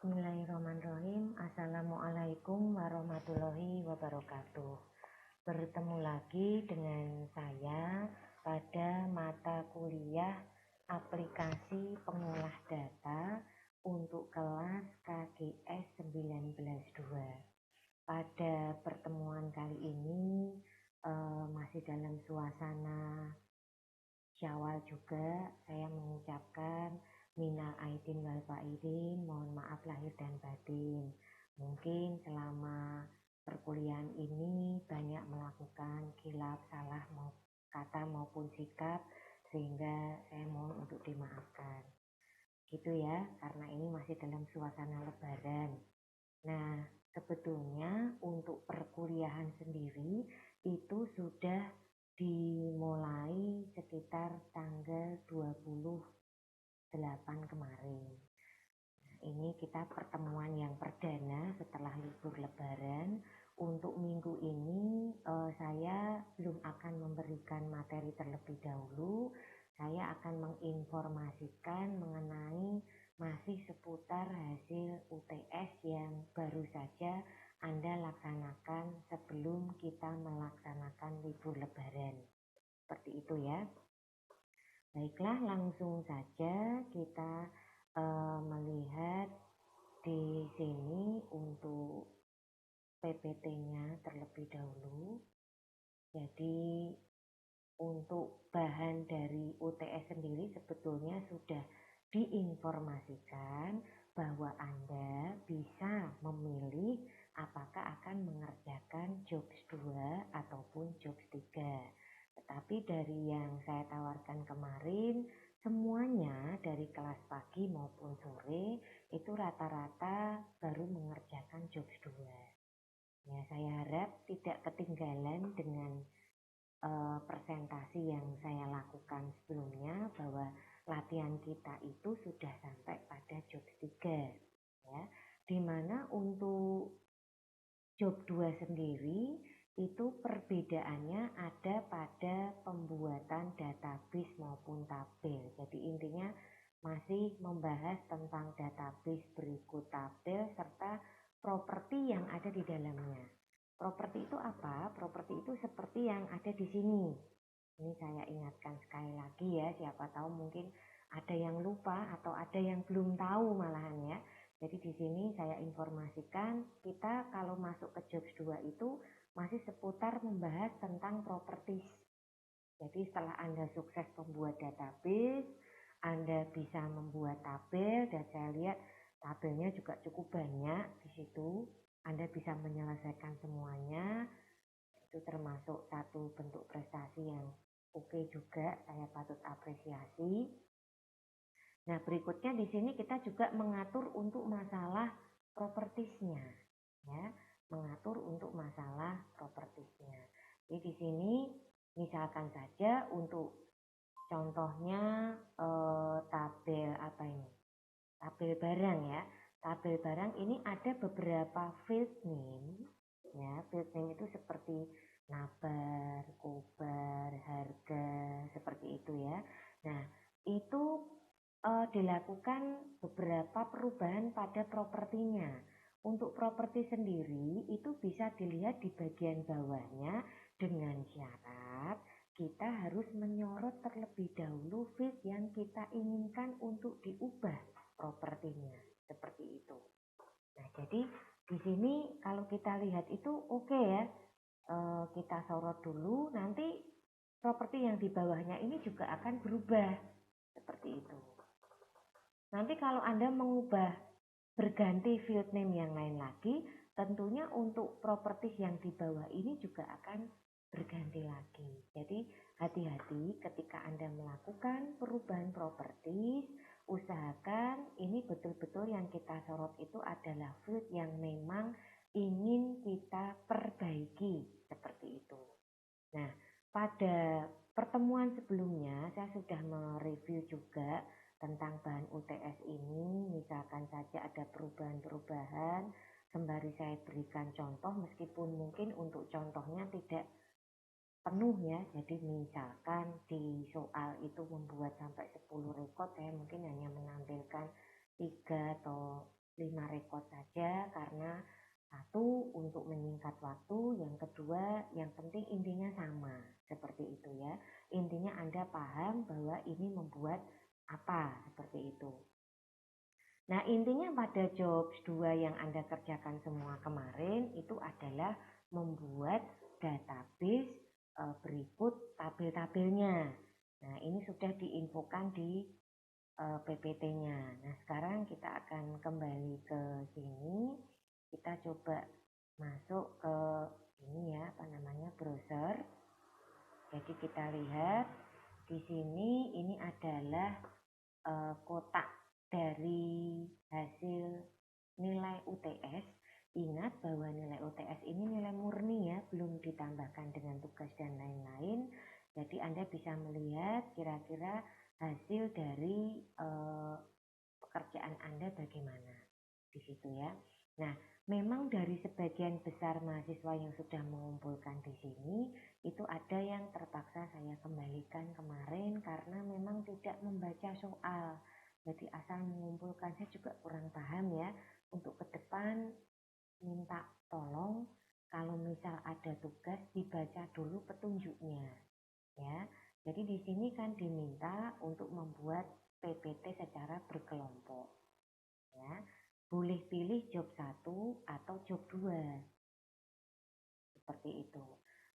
Bismillahirrahmanirrahim. Assalamualaikum warahmatullahi wabarakatuh. Bertemu lagi dengan saya pada mata kuliah aplikasi pengolah data untuk kelas KGS 19.2. Pada pertemuan kali ini masih dalam suasana Syawal juga, saya mengucapkan minal aidin wal faizin, mohon maaf lahir dan batin. Mungkin selama perkuliahan ini banyak melakukan khilaf, salah kata maupun sikap, sehingga saya mohon untuk dimaafkan. Gitu ya, karena ini masih dalam suasana lebaran. Nah, sebetulnya untuk perkuliahan sendiri itu sudah dimulai sekitar tanggal 28 kemarin. Nah, ini kita pertemuan yang perdana setelah libur lebaran. Untuk minggu ini saya belum akan memberikan materi terlebih dahulu. Saya akan menginformasikan mengenai masih seputar hasil UTS yang baru saja Anda laksanakan sebelum kita melaksanakan libur lebaran. Seperti itu ya. Baiklah, langsung saja kita melihat di sini untuk PPT-nya terlebih dahulu. Jadi untuk bahan dari UTS sendiri sebetulnya sudah diinformasikan bahwa Anda bisa memilih apakah akan mengerjakan jobs 2 ataupun jobs 3. Tetapi dari yang saya tawarkan kemarin, semuanya dari kelas pagi maupun sore itu rata-rata baru mengerjakan jobs 2. Ya, saya harap tidak ketinggalan dengan presentasi yang saya lakukan sebelumnya, bahwa latihan kita itu sudah sampai pada job 3 ya, dimana untuk job 2 sendiri itu perbedaannya ada pada pembuatan database maupun tabel. Jadi intinya masih membahas tentang database berikut tabel serta properti yang ada di dalamnya. Properti itu apa? Properti itu seperti yang ada di sini. Ini saya ingatkan sekali lagi ya, siapa tahu mungkin ada yang lupa atau ada yang belum tahu malahan ya. Jadi di sini saya informasikan, kita kalau masuk ke jobs 2 itu masih seputar membahas tentang properties. Jadi setelah Anda sukses membuat database, Anda bisa membuat tabel, dan saya lihat tabelnya juga cukup banyak di situ. Anda bisa menyelesaikan semuanya. Itu termasuk satu bentuk prestasi yang oke juga, saya patut apresiasi. Nah, berikutnya di sini kita juga mengatur untuk masalah propertiesnya, ya, mengatur untuk masalah propertiesnya. Jadi di sini misalkan saja untuk contohnya tabel apa ini? Tabel barang ya. Tabel barang ini ada beberapa field name ya. Field name itu seperti nabar, kobar, harga, seperti itu ya. Nah, itu dilakukan beberapa perubahan pada propertinya. Untuk properti sendiri itu bisa dilihat di bagian bawahnya dengan syarat kita harus menyorot terlebih dahulu field yang kita inginkan untuk diubah propertinya, seperti itu. Nah, jadi di sini kalau kita lihat itu oke ya, kita sorot dulu, nanti properti yang di bawahnya ini juga akan berubah, seperti itu. Nanti kalau Anda mengubah berganti field name yang lain lagi, tentunya untuk properti yang di bawah ini juga akan berganti lagi. Jadi hati-hati ketika Anda melakukan perubahan properti, usahakan ini betul-betul yang kita sorot itu adalah field yang memang ingin kita perbaiki, seperti itu. Nah, pada pertemuan sebelumnya saya sudah mereview juga tentang bahan UTS ini. Misalkan saja ada perubahan-perubahan, sembari saya berikan contoh, meskipun mungkin untuk contohnya tidak penuh ya. Jadi misalkan di soal itu membuat sampai 10 rekod, saya mungkin hanya menampilkan 3 atau 5 rekod saja, karena satu, untuk menyingkat waktu, yang kedua, yang penting intinya sama, seperti itu ya. Intinya Anda paham bahwa ini membuat apa, seperti itu. Nah, intinya pada jobs 2 yang Anda kerjakan semua kemarin itu adalah membuat database berikut tabel-tabelnya. Nah, ini sudah diinfokan di PPT-nya. Nah, sekarang kita akan kembali ke sini. Kita coba masuk ke ini ya, browser. Jadi kita lihat di sini, ini adalah kotak dari hasil nilai UTS. Ingat bahwa nilai UTS ini nilai murni ya, belum ditambahkan dengan tugas dan lain-lain. Jadi Anda bisa melihat kira-kira hasil dari pekerjaan Anda bagaimana di situ ya. Nah, memang dari sebagian besar mahasiswa yang sudah mengumpulkan di sini, itu ada yang terpaksa saya kembalikan kemarin karena memang tidak membaca soal. Jadi asal mengumpulkan, saya juga kurang paham ya. Untuk ke depan minta tolong kalau misal ada tugas dibaca dulu petunjuknya ya. Jadi di sini kan diminta untuk membuat PPT secara berkelompok ya. Boleh pilih job 1 atau job 2. Seperti itu.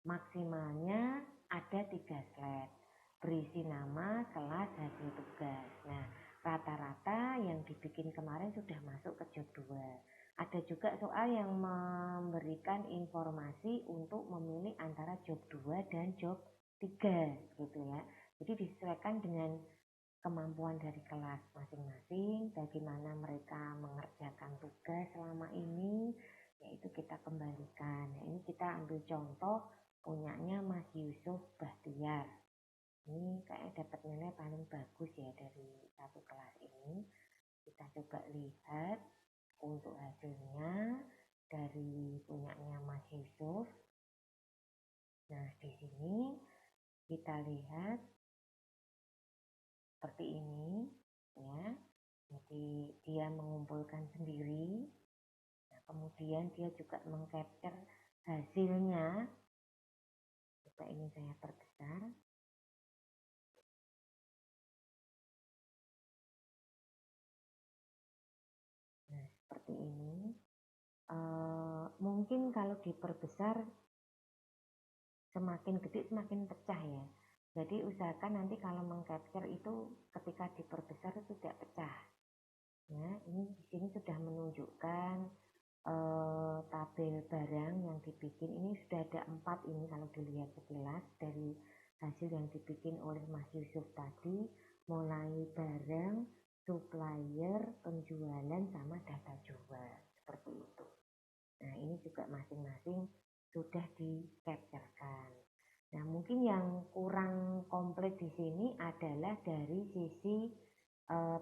Maksimalnya ada 3 slide. Berisi nama, kelas, hasil tugas. Nah, rata-rata yang dibikin kemarin sudah masuk ke job 2. Ada juga soal yang memberikan informasi untuk memilih antara job 2 dan job 3 gitu ya. Jadi disesuaikan dengan kemampuan dari kelas masing-masing, bagaimana mereka mengerjakan tugas selama ini, yaitu kita kembalikan. Nah, ini kita ambil contoh punyanya Mas Yusuf Bahtiar. Ini kayaknya dapat nilai paling bagus ya dari satu kelas ini. Kita coba lihat untuk hasilnya dari punyanya Mas Yusuf. Nah, di sini kita lihat seperti ini ya. Jadi dia mengumpulkan sendiri. Nah, kemudian dia juga mengcapture hasilnya. Coba ini saya perbesar. Nah, seperti ini. Mungkin kalau diperbesar semakin gede semakin pecah ya. Jadi usahakan nanti kalau mengcapture itu ketika diperbesar itu tidak pecah. Ya, ini di sini sudah menunjukkan tabel barang yang dibikin. Ini sudah ada 4 ini kalau dilihat sekilas dari hasil yang dibikin oleh Mas Yusuf tadi, mulai barang, supplier, penjualan, sama data jual, seperti itu. Nah, ini juga masing-masing sudah di-capturekan. Nah, mungkin yang kurang komplit di sini adalah dari sisi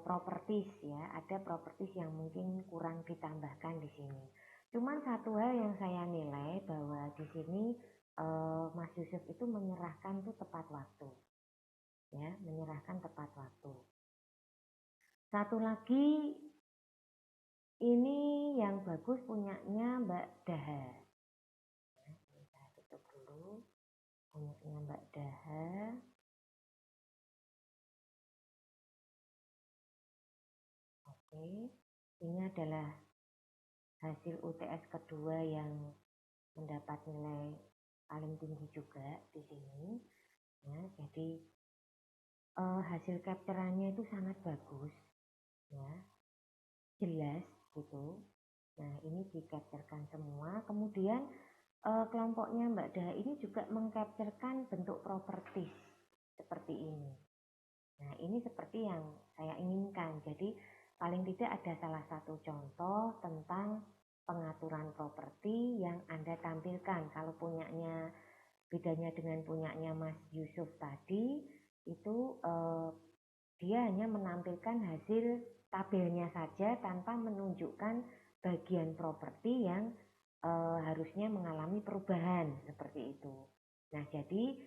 properties ya. Ada properties yang mungkin kurang ditambahkan di sini. Cuman satu hal yang saya nilai bahwa di sini Mas Yusuf itu menyerahkan tuh tepat waktu. Ya, menyerahkan tepat waktu. Satu lagi ini yang bagus punyanya Mbak Daha. Nah, saya tutup dulu. Punyanya Mbak Daha. Oke, ini adalah hasil UTS kedua yang mendapat nilai paling tinggi juga di sini. Ya, jadi hasil capturannya itu sangat bagus, ya, jelas gitu. Nah, ini di-capturekan semua. Kemudian kelompoknya Mbak Daha ini juga mengcapturekan bentuk propertis seperti ini. Nah, ini seperti yang saya inginkan. Jadi paling tidak ada salah satu contoh tentang pengaturan properti yang Anda tampilkan. Kalau punyanya, bedanya dengan punyanya Mas Yusuf tadi, itu dia hanya menampilkan hasil tabelnya saja tanpa menunjukkan bagian properti yang harusnya mengalami perubahan seperti itu. Nah, jadi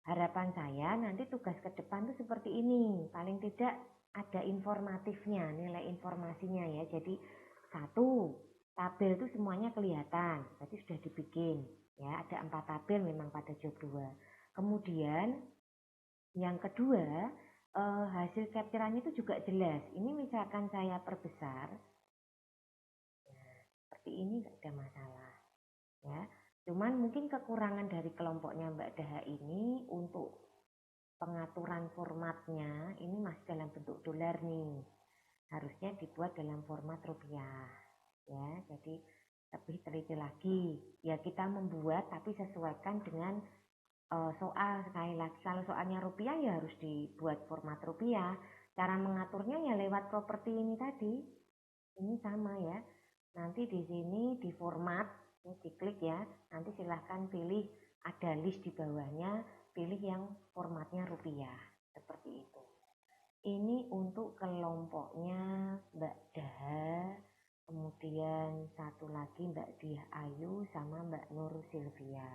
harapan saya nanti tugas ke depan tuh seperti ini. Paling tidak ada informatifnya, nilai informasinya ya. Jadi Satu, tabel itu semuanya kelihatan, berarti sudah dibikin. Ya, ada 4 tabel memang pada job 2. Kemudian yang kedua, hasil capturannya itu juga jelas. Ini misalkan saya perbesar, nah, seperti ini nggak ada masalah. Ya, cuman mungkin kekurangan dari kelompoknya Mbak Daha ini untuk pengaturan formatnya ini masih dalam bentuk dolar nih. Harusnya dibuat dalam format rupiah. Ya, jadi lebih teliti lagi. Ya, kita membuat tapi sesuaikan dengan soal. Sekali lagi, kalau soalnya rupiah ya harus dibuat format rupiah. Cara mengaturnya ya lewat properti ini tadi. Ini sama ya. Nanti di sini di format, ini diklik ya. Nanti silahkan pilih, ada list di bawahnya, pilih yang formatnya rupiah. Seperti itu. Ini untuk kelompoknya Mbak Daha, kemudian satu lagi Mbak Diah Ayu sama Mbak Nur Sylvia.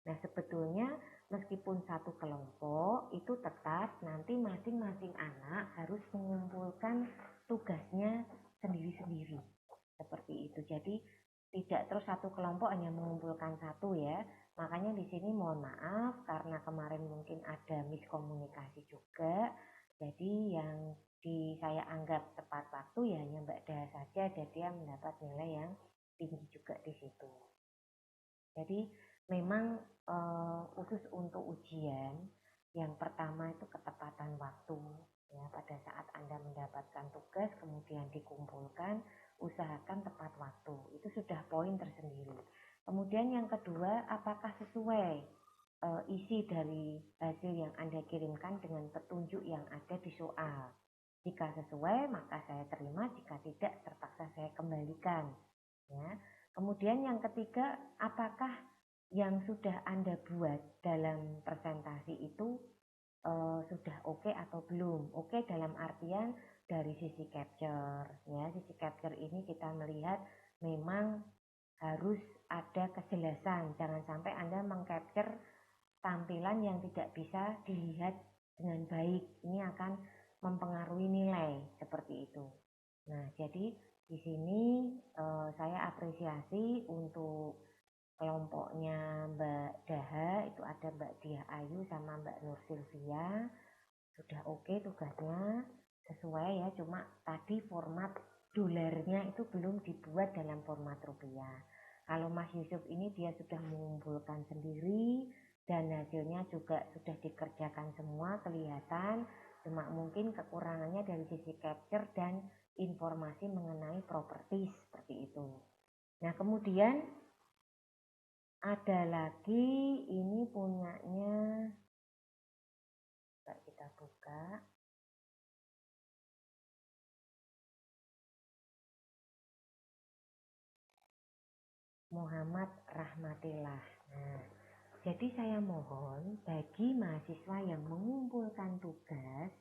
Nah, sebetulnya meskipun satu kelompok itu tetap nanti masing-masing anak harus mengumpulkan tugasnya sendiri-sendiri. Seperti itu. Jadi tidak terus satu kelompok hanya mengumpulkan satu ya. Makanya di sini mohon maaf karena kemarin mungkin ada miskomunikasi juga. Jadi yang saya anggap tepat waktu ya hanya Mbak Daha saja, dan dia mendapat nilai yang tinggi juga di situ. Jadi memang khusus untuk ujian, yang pertama itu ketepatan waktu. Ya, pada saat Anda mendapatkan tugas kemudian dikumpulkan, usahakan tepat waktu. Itu sudah poin tersendiri. Kemudian yang kedua, apakah sesuai isi dari hasil yang Anda kirimkan dengan petunjuk yang ada di soal. Jika sesuai, maka saya terima. Jika tidak, terpaksa saya kembalikan. Ya. Kemudian yang ketiga, apakah yang sudah Anda buat dalam presentasi itu sudah oke atau belum? Oke dalam artian dari sisi capture. Ya, sisi capture ini kita melihat memang harus ada kejelasan. Jangan sampai Anda mengcapture tampilan yang tidak bisa dilihat dengan baik. Ini akan mempengaruhi nilai seperti itu. Nah, jadi di sini saya apresiasi untuk kelompoknya Mbak Daha, itu ada Mbak Diah Ayu sama Mbak Nur Sylvia. Sudah oke tugasnya, sesuai ya, cuma tadi format dolarnya itu belum dibuat dalam format rupiah. Kalau Mas Yusuf ini dia sudah mengumpulkan sendiri dan hasilnya juga sudah dikerjakan semua, kelihatan. Cuma mungkin kekurangannya dari sisi capture dan informasi mengenai properti seperti itu. Nah, kemudian ada lagi, ini punyanya, kita buka. Muhammad Rahmatillah. Nah, jadi saya mohon bagi mahasiswa yang mengumpulkan tugas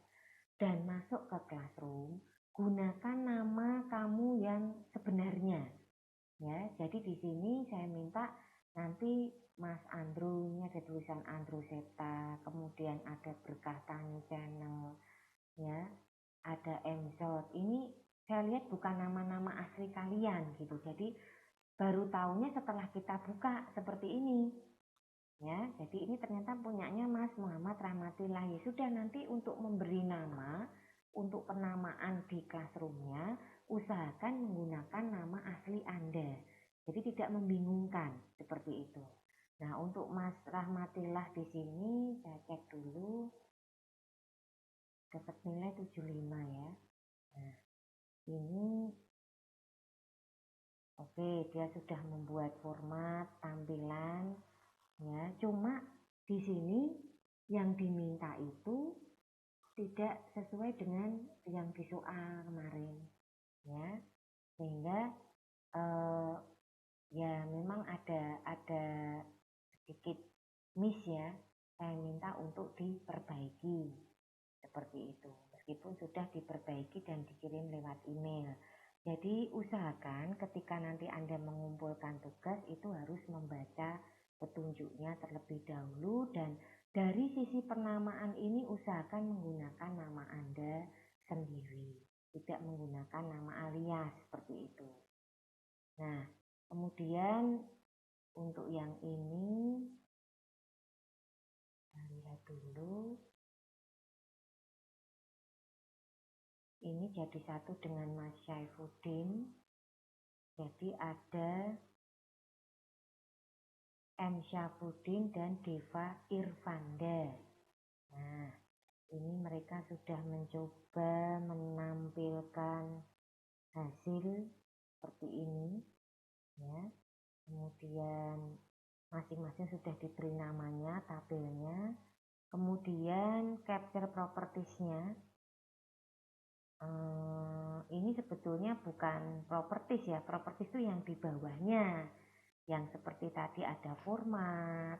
dan masuk ke classroom, gunakan nama kamu yang sebenarnya. Ya, jadi di sini saya minta nanti Mas Andrew, ini ada tulisan Andrew Septa, kemudian ada Berkah Tani Channel, ya, ada MZOT. Ini saya lihat bukan nama-nama asli kalian gitu. Jadi baru tahunya setelah kita buka seperti ini. Ya, jadi ini ternyata punyanya Mas Muhammad Rahmatillah. Ya sudah, nanti untuk memberi nama, untuk penamaan di classroomnya, usahakan menggunakan nama asli Anda. Jadi tidak membingungkan seperti itu. Nah, untuk Mas Rahmatillah di sini saya cek dulu, dapat nilai 75 ya. Nah, ini oke, dia sudah membuat format tampilan. Ya, cuma di sini yang diminta itu tidak sesuai dengan yang di soal kemarin, ya, sehingga ya memang ada sedikit miss ya. Saya minta untuk diperbaiki seperti itu, meskipun sudah diperbaiki dan dikirim lewat email. Jadi usahakan ketika nanti Anda mengumpulkan tugas itu harus membaca petunjuknya terlebih dahulu, dan dari sisi penamaan ini usahakan menggunakan nama Anda sendiri, tidak menggunakan nama alias seperti itu. Nah, kemudian untuk yang ini, kita lihat dulu. Ini jadi satu dengan Mas Syaifuddin. Jadi ada M. Syafruddin dan Deva Irvanda. Nah, ini mereka sudah mencoba menampilkan hasil seperti ini, ya. Kemudian masing-masing sudah diberi namanya, tabelnya. Kemudian capture propertiesnya. Ini sebetulnya bukan properties ya, properties itu yang di bawahnya, yang seperti tadi ada format,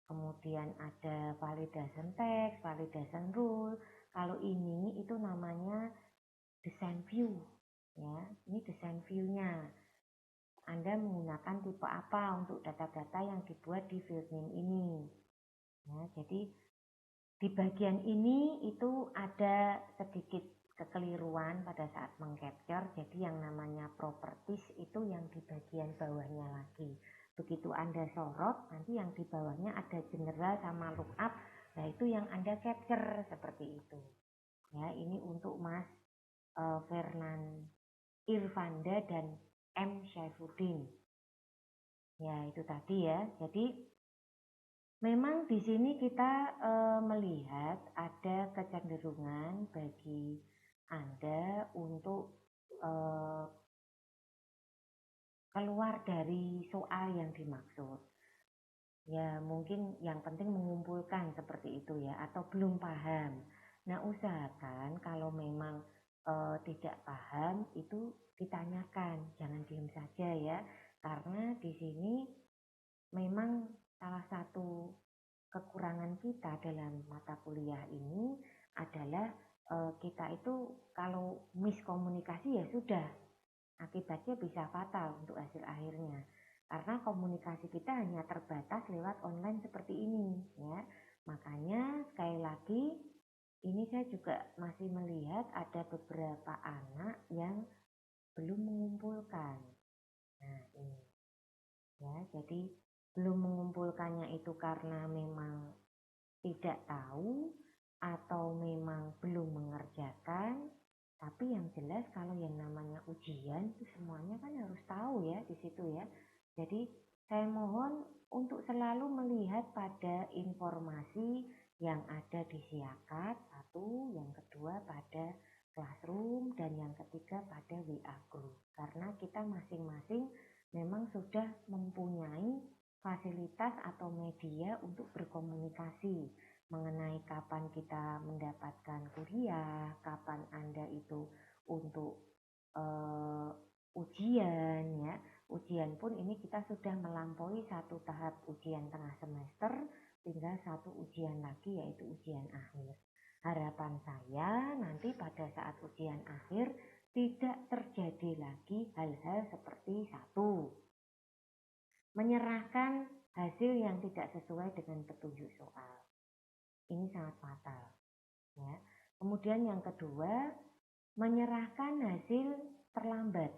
kemudian ada validation text, validation rule. Kalau ini itu namanya design view, ya. Ini design view-nya. Anda menggunakan tipe apa untuk data-data yang dibuat di field name ini. Ya, jadi di bagian ini itu ada sedikit kekeliruan pada saat mengcapture. Jadi yang namanya properties itu yang di bagian bawahnya lagi. Begitu Anda sorot, nanti yang di bawahnya ada general sama lookup. Nah, itu yang Anda capture seperti itu. Ya, ini untuk Mas Fernand Irvanda dan M. Syaifuddin. Ya, itu tadi ya. Jadi memang di sini kita melihat ada kecenderungan bagi Anda untuk keluar dari soal yang dimaksud. Ya, mungkin yang penting mengumpulkan seperti itu ya, atau belum paham. Nah, usahakan kalau memang tidak paham itu ditanyakan, jangan diam saja ya. Karena di sini memang salah satu kekurangan kita dalam mata kuliah ini adalah kita itu kalau miskomunikasi ya sudah, akibatnya bisa fatal untuk hasil akhirnya. Karena komunikasi kita hanya terbatas lewat online seperti ini, ya. Makanya sekali lagi ini saya juga masih melihat ada beberapa anak yang belum mengumpulkan. Nah, ini. Ya, jadi belum mengumpulkannya itu karena memang tidak tahu atau memang belum mengerjakan. Tapi yang jelas kalau yang namanya ujian itu semuanya kan harus tahu ya di situ ya. Jadi saya mohon untuk selalu melihat pada informasi yang ada di Siakat, satu, yang kedua pada Classroom, dan yang ketiga pada WA Group. Karena kita masing-masing memang sudah mempunyai fasilitas atau media untuk berkomunikasi mengenai kapan kita mendapatkan kuliah, kapan Anda itu untuk ujian ya. Ujian pun ini kita sudah melampaui satu tahap ujian tengah semester, tinggal satu ujian lagi yaitu ujian akhir. Harapan saya nanti pada saat ujian akhir tidak terjadi lagi hal-hal seperti satu, menyerahkan hasil yang tidak sesuai dengan petunjuk soal. Ini sangat fatal. Ya. Kemudian yang kedua, menyerahkan hasil terlambat.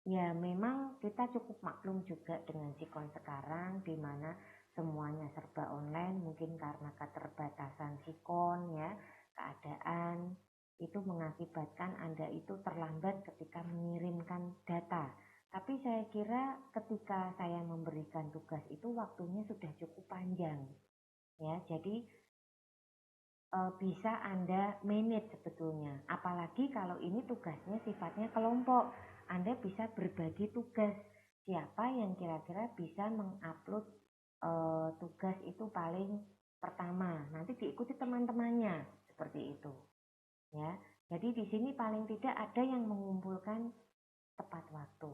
Ya, memang kita cukup maklum juga dengan sikon sekarang di mana semuanya serba online, mungkin karena keterbatasan sikon ya, keadaan itu mengakibatkan Anda itu terlambat ketika mengirimkan data. Tapi saya kira ketika saya memberikan tugas itu waktunya sudah cukup panjang. Ya, jadi bisa Anda manage sebetulnya. Apalagi kalau ini tugasnya sifatnya kelompok. Anda bisa berbagi tugas. Siapa yang kira-kira bisa mengupload tugas itu paling pertama. Nanti diikuti teman-temannya seperti itu. Ya. Jadi di sini paling tidak ada yang mengumpulkan tepat waktu.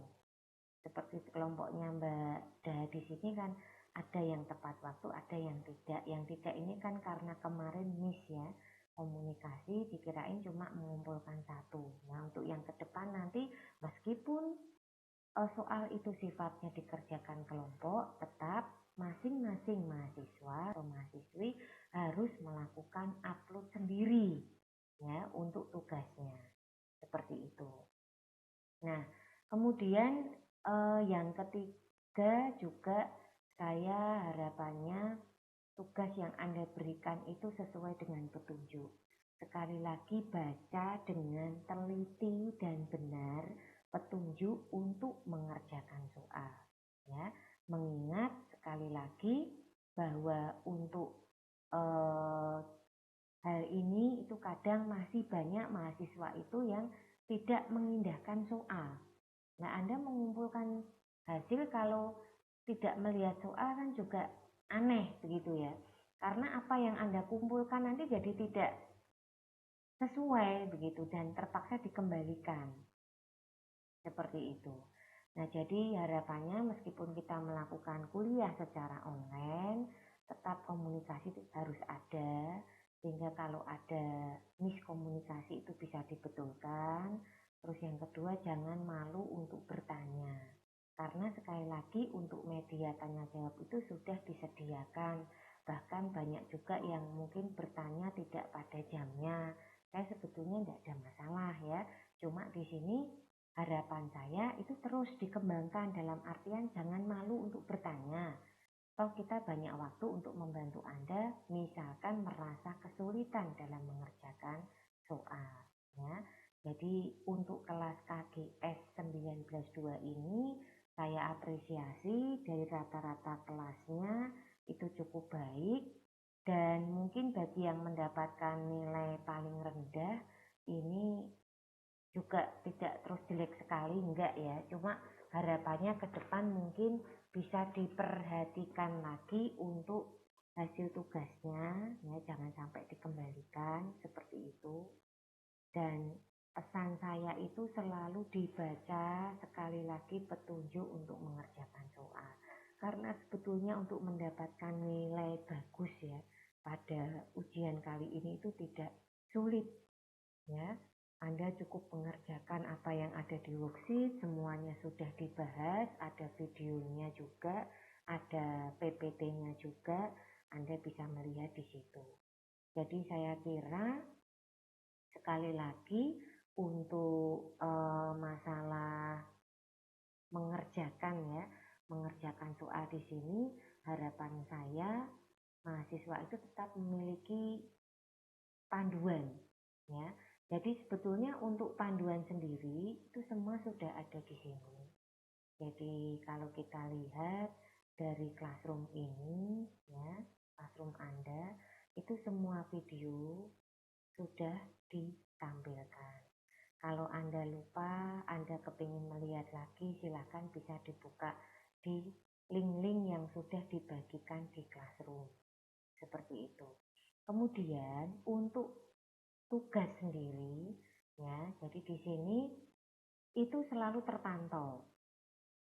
Seperti kelompoknya Mbak Dah di sini kan ada yang tepat waktu, ada yang tidak. Yang tidak ini kan karena kemarin miss ya, komunikasi dikirain cuma mengumpulkan satu. Nah, untuk yang ke depan nanti meskipun soal itu sifatnya dikerjakan kelompok, tetap masing-masing mahasiswa atau mahasiswi harus melakukan upload sendiri ya untuk tugasnya. Seperti itu. Nah, Kemudian yang ketiga juga saya harapannya tugas yang Anda berikan itu sesuai dengan petunjuk. Sekali lagi baca dengan teliti dan benar petunjuk untuk mengerjakan soal. Ya, mengingat sekali lagi bahwa untuk hal ini itu kadang masih banyak mahasiswa itu yang tidak mengindahkan soal. Nah, Anda mengumpulkan hasil kalau tidak melihat soal kan juga aneh begitu ya. Karena apa yang Anda kumpulkan nanti jadi tidak sesuai begitu dan terpaksa dikembalikan. Seperti itu. Nah, jadi harapannya meskipun kita melakukan kuliah secara online, tetap komunikasi itu harus ada, sehingga kalau ada miskomunikasi itu bisa dibetulkan. Terus yang kedua, jangan malu untuk bertanya. Karena sekali lagi untuk media tanya jawab itu sudah disediakan. Bahkan banyak juga yang mungkin bertanya tidak pada jamnya. Saya sebetulnya tidak ada masalah ya. Cuma di sini harapan saya itu terus dikembangkan dalam artian jangan malu untuk bertanya. Toh kita banyak waktu untuk membantu Anda, misalkan merasa kesulitan dalam mengerjakan soal. Ya. Jadi untuk kelas KGS 19.2 ini saya apresiasi dari rata-rata kelasnya itu cukup baik. Dan mungkin bagi yang mendapatkan nilai paling rendah ini juga tidak terus jelek sekali, enggak ya. Cuma harapannya ke depan mungkin bisa diperhatikan lagi untuk hasil tugasnya ya, jangan sampai dikembalikan seperti itu. Dan pesan saya itu selalu dibaca sekali lagi petunjuk untuk mengerjakan soal. Karena sebetulnya untuk mendapatkan nilai bagus ya pada ujian kali ini itu tidak sulit ya. Anda cukup mengerjakan apa yang ada di worksheet, semuanya sudah dibahas, ada videonya juga, ada PPT-nya juga, Anda bisa melihat di situ. Jadi saya kira sekali lagi untuk masalah mengerjakan soal di sini, harapan saya mahasiswa itu tetap memiliki panduan ya. Jadi sebetulnya untuk panduan sendiri itu semua sudah ada di sini. Jadi kalau kita lihat dari classroom ini ya, classroom Anda itu semua video sudah ditampilkan. Kalau Anda lupa, Anda kepingin melihat lagi, silakan bisa dibuka di link-link yang sudah dibagikan di classroom. Seperti itu. Kemudian untuk tugas sendiri ya, jadi di sini itu selalu terpantau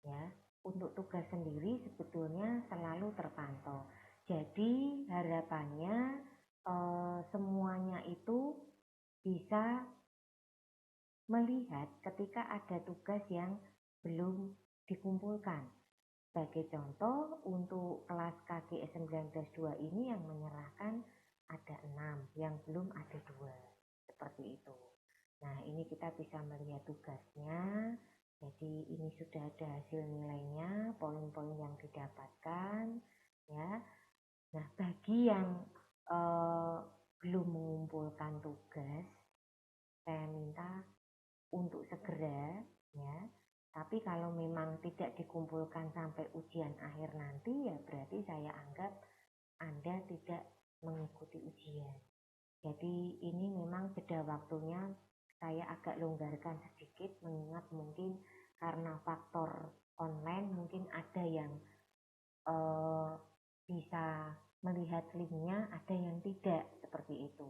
ya. Untuk tugas sendiri sebetulnya selalu terpantau. Jadi harapannya semuanya itu bisa melihat ketika ada tugas yang belum dikumpulkan. Sebagai contoh, untuk kelas KGS 19.2 ini yang menyerahkan ada 6, yang belum ada 2. Seperti itu. Nah, ini kita bisa melihat tugasnya. Jadi ini sudah ada hasil nilainya, poin-poin yang didapatkan. Ya. Nah, bagi yang belum mengumpulkan tugas, saya minta untuk segera ya. Tapi kalau memang tidak dikumpulkan sampai ujian akhir nanti ya berarti saya anggap Anda tidak mengikuti ujian. Jadi ini memang jeda waktunya saya agak longgarkan sedikit mengingat mungkin karena faktor online mungkin ada yang bisa melihat linknya, ada yang tidak seperti itu.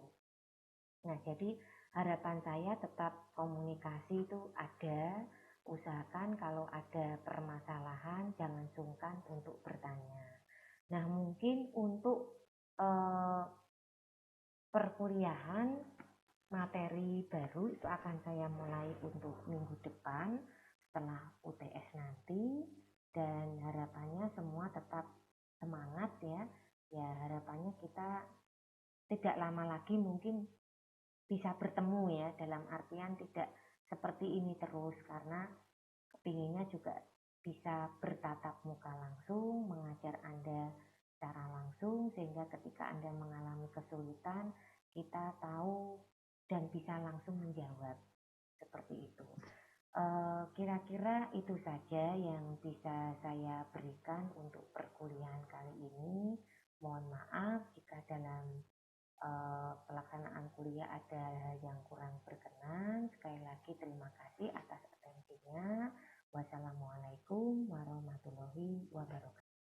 Nah, jadi harapan saya tetap komunikasi itu ada, usahakan kalau ada permasalahan jangan sungkan untuk bertanya. Nah, mungkin untuk perkuliahan materi baru itu akan saya mulai untuk minggu depan setelah UTS nanti, dan harapannya semua tetap semangat ya. Ya, harapannya kita tidak lama lagi mungkin bisa bertemu ya, dalam artian tidak seperti ini terus, karena pinginnya juga bisa bertatap muka langsung, mengajar Anda secara langsung, sehingga ketika Anda mengalami kesulitan, kita tahu dan bisa langsung menjawab. Seperti itu. Kira-kira itu saja yang bisa saya berikan untuk perkuliahan kali ini. Mohon maaf jika dalam pelaksanaan kuliah ada hal yang kurang berkenan. Sekali lagi terima kasih atas atensinya. Wassalamualaikum warahmatullahi wabarakatuh.